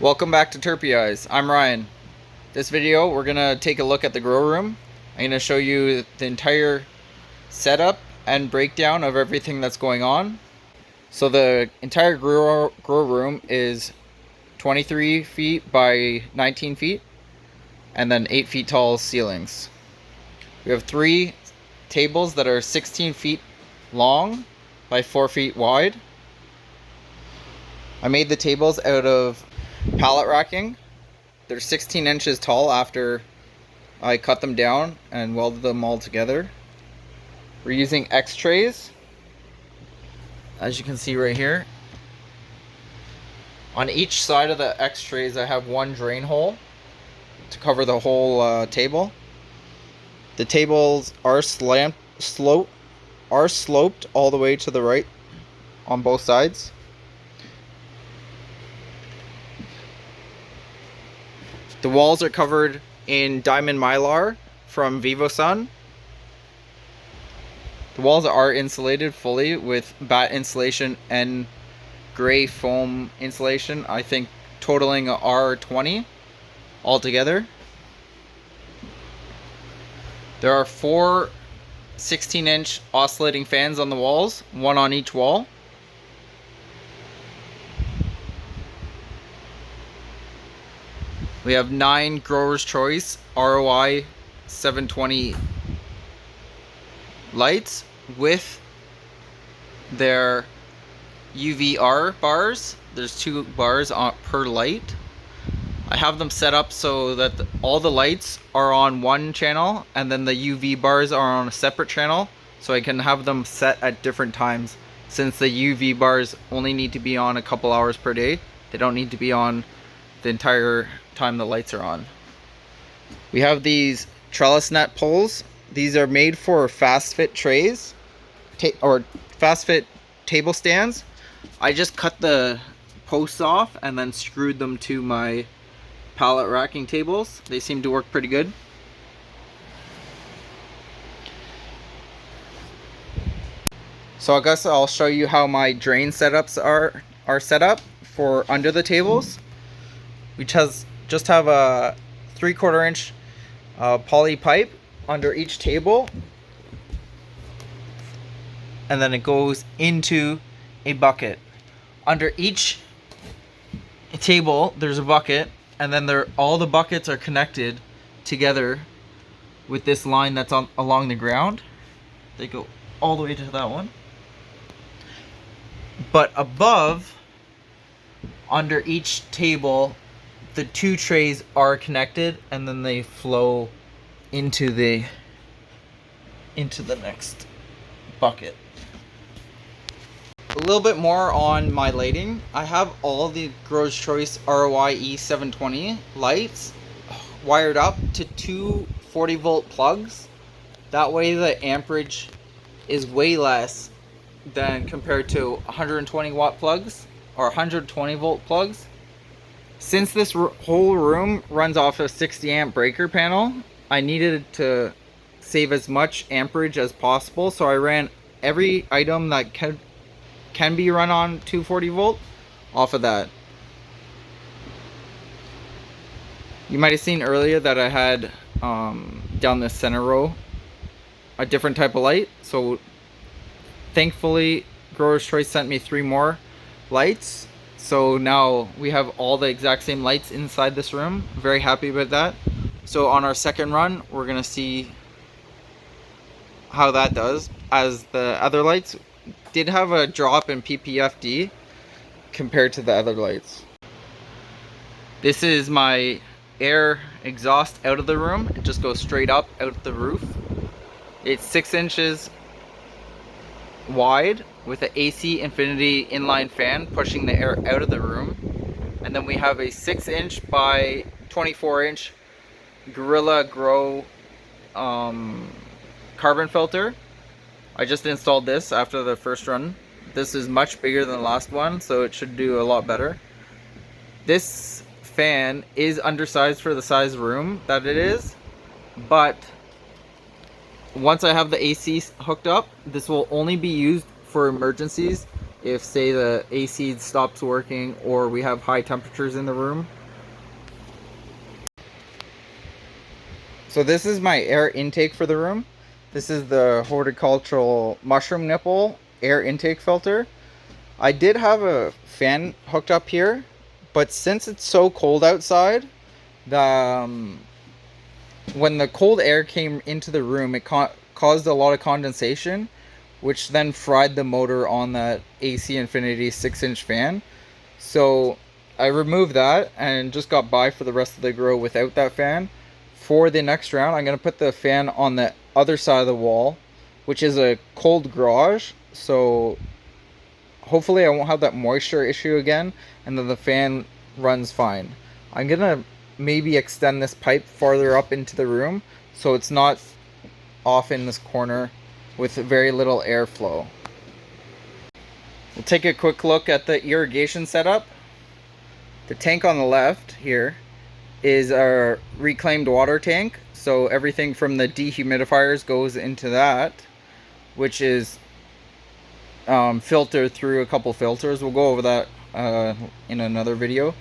Welcome back to Terpyhighs. I'm Ryan. This video we're gonna take a look at the grow room. I'm gonna show you the entire setup and breakdown of everything that's going on. So the entire grow room is 23 feet by 19 feet and then 8 feet tall ceilings. We have 3 tables that are 16 feet long by 4 feet wide. I made the tables out of pallet racking. They're 16 inches tall after I cut them down and welded them all together. We're using X trays, as you can see right here. On each side of the X trays I have one drain hole to cover the whole table. The tables are sloped all the way to the right on both sides. The walls are covered in diamond mylar from VivoSun. The walls are insulated fully with batt insulation and gray foam insulation, I think totaling R20 altogether. There are 4 16-inch oscillating fans on the walls, one on each wall. We have 9 Growers Choice ROI 720 lights with their UVR bars. There's 2 bars per light. I have them set up so that all the lights are on one channel and then the UV bars are on a separate channel, so I can have them set at different times. Since the UV bars only need to be on a couple hours per day, they don't need to be on the entire time the lights are on. We have these trellis net poles. These are made for fast fit trays or fast fit table stands. I just cut the posts off and then screwed them to my pallet racking tables. They seem to work pretty good. So I guess I'll show you how my drain setups are set up for under the tables. We just have a 3/4 inch poly pipe under each table, and then it goes into a bucket. Under each table there's a bucket, and then all the buckets are connected together with this line that's along the ground. They go all the way to that one. But above, under each table, the 2 trays are connected, and then they flow into the next bucket. A little bit more on my lighting. I have all the Growers Choice ROI E720 lights wired up to 2 40-volt plugs. That way the amperage is way less than compared to 120 watt plugs or 120 volt plugs. Since this whole room runs off a 60 amp breaker panel, I needed to save as much amperage as possible, so I ran every item that can be run on 240 volt off of that. You might have seen earlier that I had down the center row a different type of light, so thankfully Growers Choice sent me 3 more lights. So now we have all the exact same lights inside this room. Very happy about that. So on our second run, we're gonna see how that does, as the other lights did have a drop in PPFD compared to the other lights. This is my air exhaust out of the room. It just goes straight up out the roof. It's 6 inches wide with an AC Infinity inline fan pushing the air out of the room, and then we have a 6-inch by 24-inch Gorilla Grow carbon filter. I just installed this after the first run. This is much bigger than the last one, so it should do a lot better. This fan is undersized for the size room that it is, but once I have the AC hooked up, this will only be used for emergencies if say the AC stops working or we have high temperatures in the room. So this is my air intake for the room. This is the horticultural mushroom nipple air intake filter. I did have a fan hooked up here, but since it's so cold outside, when the cold air came into the room, it caused a lot of condensation, which then fried the motor on that AC Infinity 6-inch fan. So I removed that and just got by for the rest of the grow without that fan. For the next round, I'm going to put the fan on the other side of the wall, which is a cold garage. So hopefully I won't have that moisture issue again, and then the fan runs fine. I'm going to maybe extend this pipe farther up into the room so it's not off in this corner with very little airflow. We'll take a quick look at the irrigation setup. The tank on the left here is our reclaimed water tank. So everything from the dehumidifiers goes into that, which is filtered through a couple filters. We'll go over that in another video.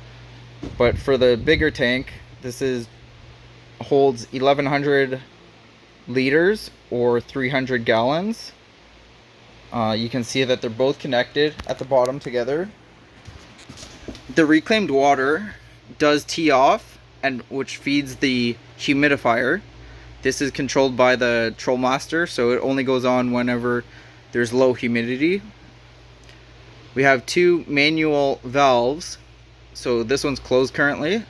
But for the bigger tank, this holds 1,100 liters or 300 gallons. You can see that they're both connected at the bottom together. The reclaimed water does tee off, and which feeds the humidifier. This is controlled by the TrollMaster, so it only goes on whenever there's low humidity. We have two manual valves, so this one's closed currently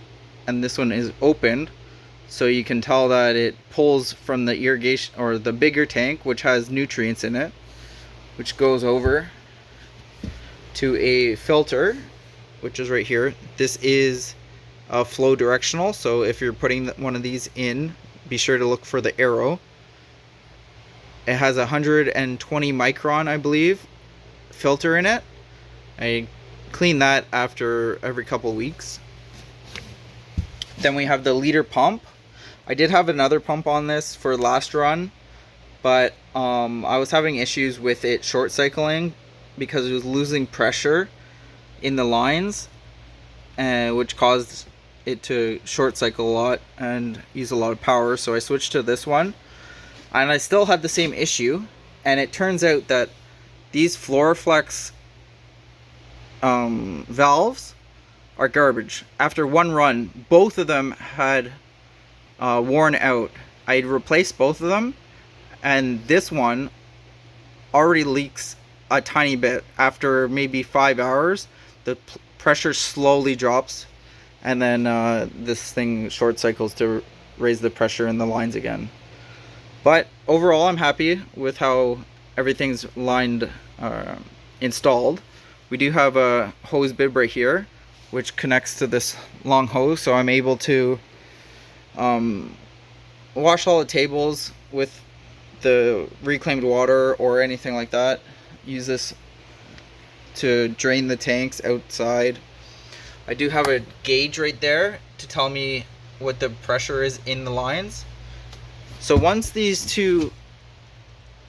and this one is opened, so you can tell that it pulls from the irrigation or the bigger tank, which has nutrients in it, which goes over to a filter, which is right here. This is flow directional, so if you're putting one of these in, be sure to look for the arrow. It has 120 micron, I believe, filter in it. I clean that after every couple weeks. Then we have the liter pump. I did have another pump on this for last run, but I was having issues with it short cycling because it was losing pressure in the lines, which caused it to short cycle a lot and use a lot of power. So I switched to this one, and I still had the same issue. And it turns out that these Floraflex valves are garbage. After one run, both of them had worn out. I replaced both of them, and this one already leaks a tiny bit. After maybe 5 hours, the pressure slowly drops, and then this thing short cycles to raise the pressure in the lines again. But overall, I'm happy with how everything's lined, installed. We do have a hose bib right here, which connects to this long hose, so I'm able to wash all the tables with the reclaimed water or anything like that. Use this to drain the tanks outside. I do have a gauge right there to tell me what the pressure is in the lines. So once these two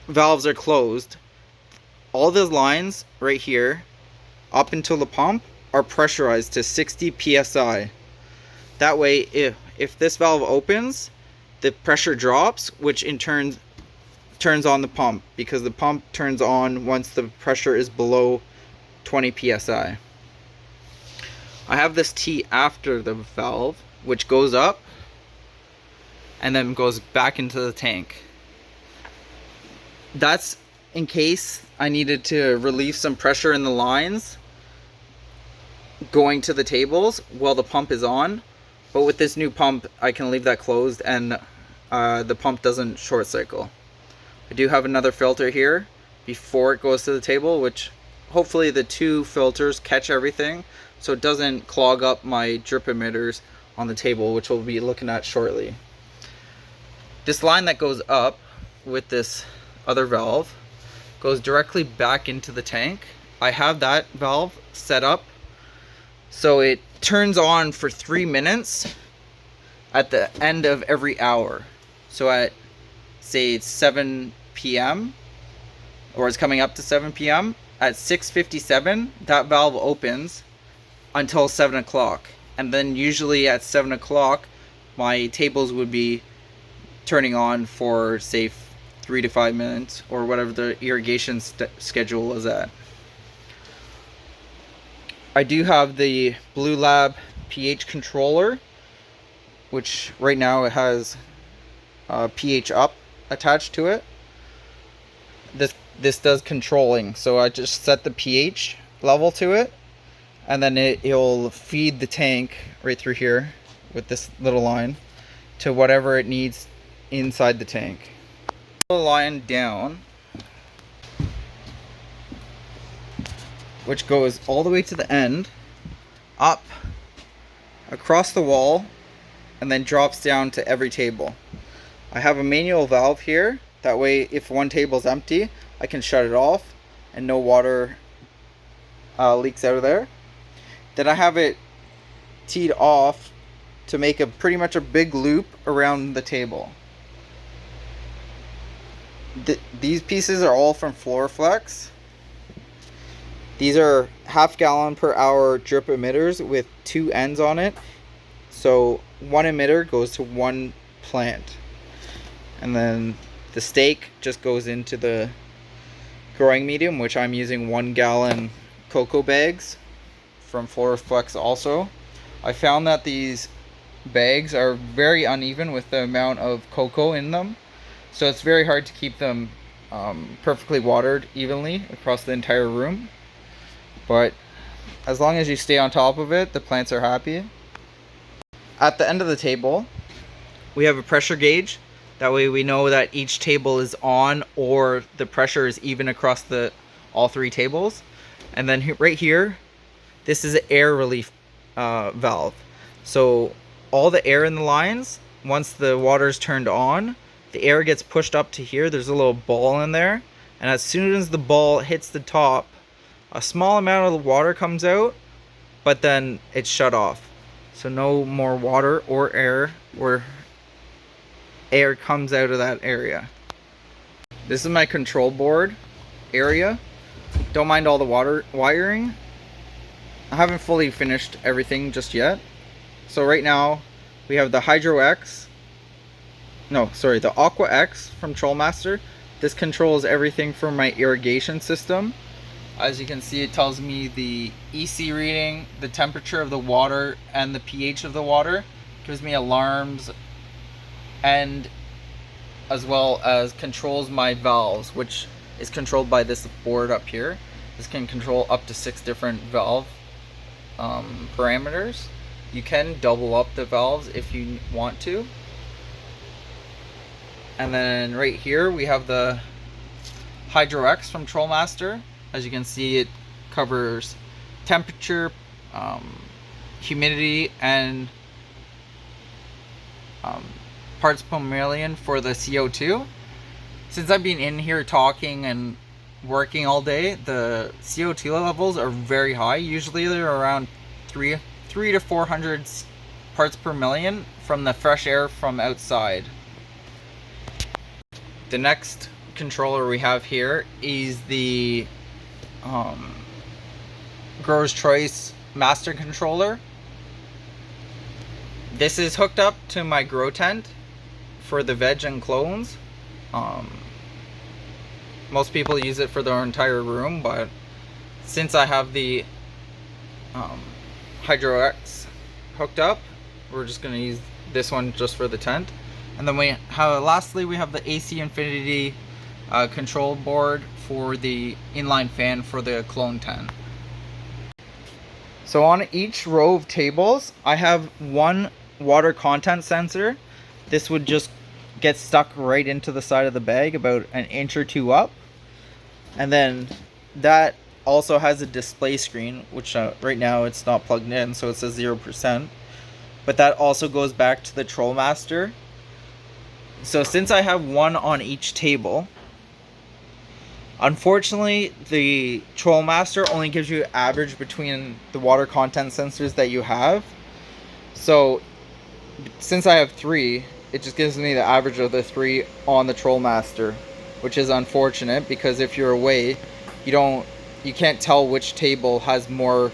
valves are closed, all the lines right here up until the pump are pressurized to 60 psi. That way, if this valve opens, the pressure drops, which in turn turns on the pump, because the pump turns on once the pressure is below 20 psi. I have this T after the valve, which goes up and then goes back into the tank. That's in case I needed to relieve some pressure in the lines going to the tables while the pump is on. But with this new pump, I can leave that closed and the pump doesn't short cycle. I do have another filter here before it goes to the table, which hopefully the two filters catch everything so it doesn't clog up my drip emitters on the table, which we'll be looking at shortly. This line that goes up with this other valve goes directly back into the tank. I have that valve set up so it turns on for 3 minutes at the end of every hour. So at say it's 7 p.m. or it's coming up to 7 p.m., at 6:57, that valve opens until 7 o'clock. And then usually at 7 o'clock, my tables would be turning on for, say, 3 to 5 minutes, or whatever the irrigation schedule is at. I do have the Blue Lab pH controller, which right now it has pH up attached to it. This does controlling, so I just set the pH level to it, and then it'll feed the tank right through here with this little line to whatever it needs inside the tank. The line down, which goes all the way to the end, up, across the wall, and then drops down to every table. I have a manual valve here, that way if one table is empty, I can shut it off and no water leaks out of there. Then I have it teed off to make pretty much a big loop around the table. These pieces are all from Floraflex. These are half-gallon per hour drip emitters with 2 ends on it. So one emitter goes to one plant. And then the stake just goes into the growing medium, which I'm using 1 gallon cocoa bags from Floraflex also. I found that these bags are very uneven with the amount of cocoa in them. So it's very hard to keep them perfectly watered evenly across the entire room. But as long as you stay on top of it, the plants are happy. At the end of the table, we have a pressure gauge. That way we know that each table is on, or the pressure is even across all 3 tables. And then right here, this is an air relief valve. So all the air in the lines, once the water is turned on, the air gets pushed up to here. There's a little ball in there. And as soon as the ball hits the top, a small amount of the water comes out, but then it's shut off. So no more water or air, or air comes out of that area. This is my control board area. Don't mind all the water wiring. I haven't fully finished everything just yet. So right now we have the the Aqua X from Trollmaster. This controls everything from my irrigation system. As you can see, it tells me the EC reading, the temperature of the water, and the pH of the water. It gives me alarms, and as well as controls my valves, which is controlled by this board up here. This can control up to 6 different valve parameters. You can double up the valves if you want to. And then right here we have the Hydro X from Trollmaster. As you can see, it covers temperature, humidity, and parts per million for the CO2. Since I've been in here talking and working all day, the CO2 levels are very high. Usually they're around 3 to 400 parts per million from the fresh air from outside. The next controller we have here is the Grower's Choice Master Controller. This is hooked up to my grow tent for the veg and clones. Most people use it for their entire room, but since I have the Hydro X hooked up, we're just going to use this one just for the tent. And then lastly we have the AC Infinity control board for the inline fan for the clone tent. So on each row of tables, I have one water content sensor. This would just get stuck right into the side of the bag, about an inch or 2 up. And then that also has a display screen, which right now it's not plugged in, so it says 0%. But that also goes back to the Trollmaster. So since I have one on each table, unfortunately the Trollmaster only gives you average between the water content sensors that you have. So since I have 3, it just gives me the average of the 3 on the Trollmaster, which is unfortunate because if you're away, you don't you can't tell which table has more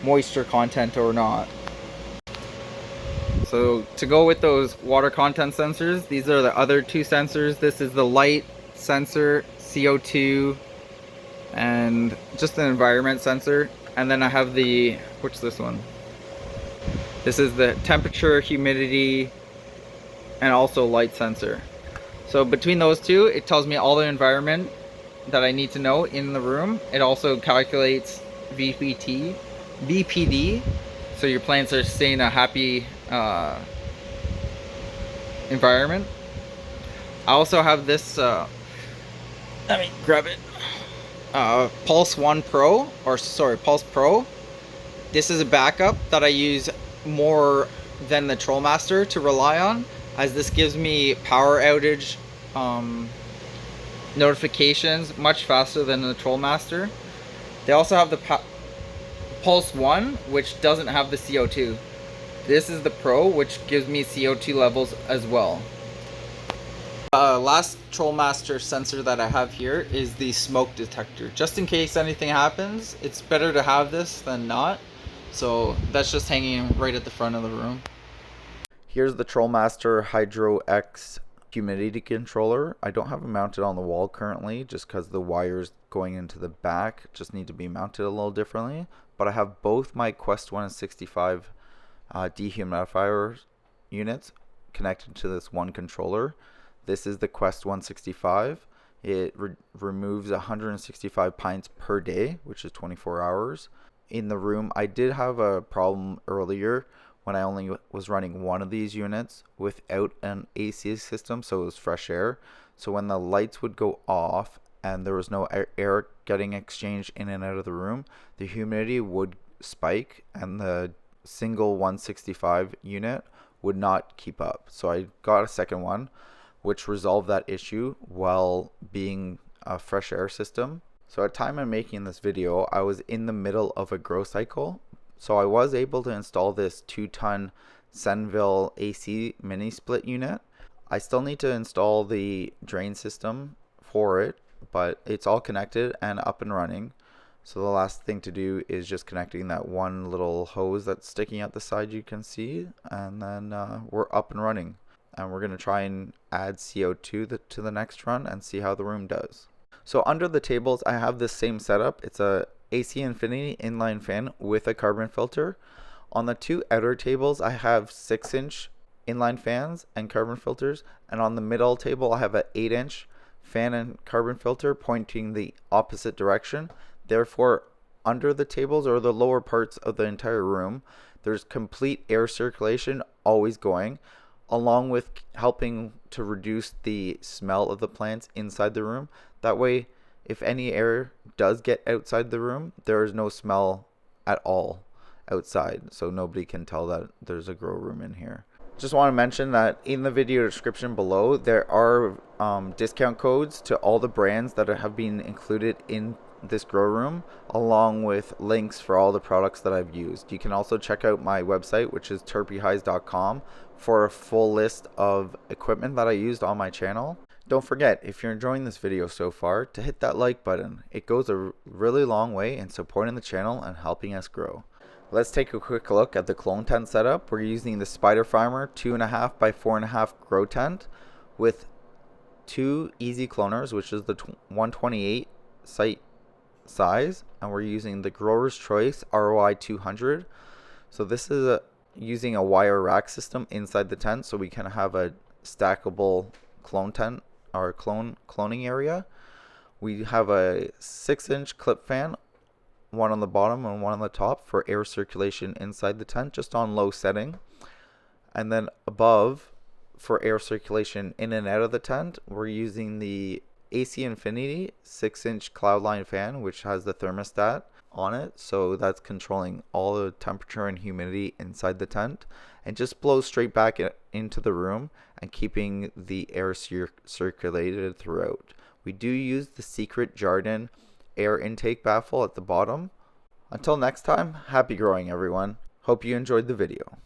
moisture content or not. So to go with those water content sensors, these are the other two sensors. This is the light sensor, CO2, and just an environment sensor. And then I have the, what's this one? This is the temperature, humidity, and also light sensor. So between those two, it tells me all the environment that I need to know in the room. It also calculates BPD, so your plants are staying in a happy environment. I also have this, let me grab it, Pulse Pro. This is a backup that I use more than the Trollmaster to rely on, as this gives me power outage notifications much faster than the Trollmaster. They also have the Pulse 1, which doesn't have the CO2. This is the Pro, which gives me CO2 levels as well. Last Trollmaster sensor that I have here is the smoke detector. Just in case anything happens, it's better to have this than not. So that's just hanging right at the front of the room. Here's the Trollmaster Hydro X humidity controller. I don't have it mounted on the wall currently, just because the wires going into the back just need to be mounted a little differently. But I have both my Quest 165 dehumidifier units connected to this one controller. This is the Quest 165. It removes 165 pints per day, which is 24 hours. In the room, I did have a problem earlier when I only was running one of these units without an AC system, so it was fresh air. So when the lights would go off and there was no air getting exchanged in and out of the room, the humidity would spike and the single 165 unit would not keep up. So I got a second one, which resolved that issue while being a fresh air system. So at the time I'm making this video, I was in the middle of a grow cycle. So I was able to install this 2-ton Senville AC mini split unit. I still need to install the drain system for it, but it's all connected and up and running. So the last thing to do is just connecting that one little hose that's sticking out the side you can see, and then we're up and running. And we're going to try and add CO2 to the next run and see how the room does. So under the tables, I have this same setup. It's a AC Infinity inline fan with a carbon filter. On the two outer tables, I have 6-inch inline fans and carbon filters. And on the middle table, I have an 8-inch fan and carbon filter pointing the opposite direction. Therefore, under the tables or the lower parts of the entire room, there's complete air circulation always going, along with helping to reduce the smell of the plants inside the room. That way, if any air does get outside the room, there is no smell at all outside, so nobody can tell that there's a grow room in here. Just want to mention that in the video description below, there are discount codes to all the brands that have been included in this grow room, along with links for all the products that I've used. You can also check out my website, which is terpyhighs.com, for a full list of equipment that I used on my channel. Don't forget, if you're enjoying this video so far, to hit that like button. It goes a really long way in supporting the channel and helping us grow. Let's take a quick look at the clone tent setup. We're using the Spider Farmer 2.5 by 4.5 grow tent with 2 easy cloners, which is the 128 site size, and we're using the Grower's Choice ROI 200. So this is using a wire rack system inside the tent, so we can have a stackable clone tent or cloning area. We have a 6-inch clip fan, one on the bottom and one on the top for air circulation inside the tent, just on low setting. And then above, for air circulation in and out of the tent, we're using the AC Infinity 6-inch cloudline fan, which has the thermostat on it, so that's controlling all the temperature and humidity inside the tent, and just blows straight back into the room and keeping the air circulated throughout. We do use the Secret Jardin air intake baffle at the bottom. Until next time, happy growing everyone. Hope you enjoyed the video.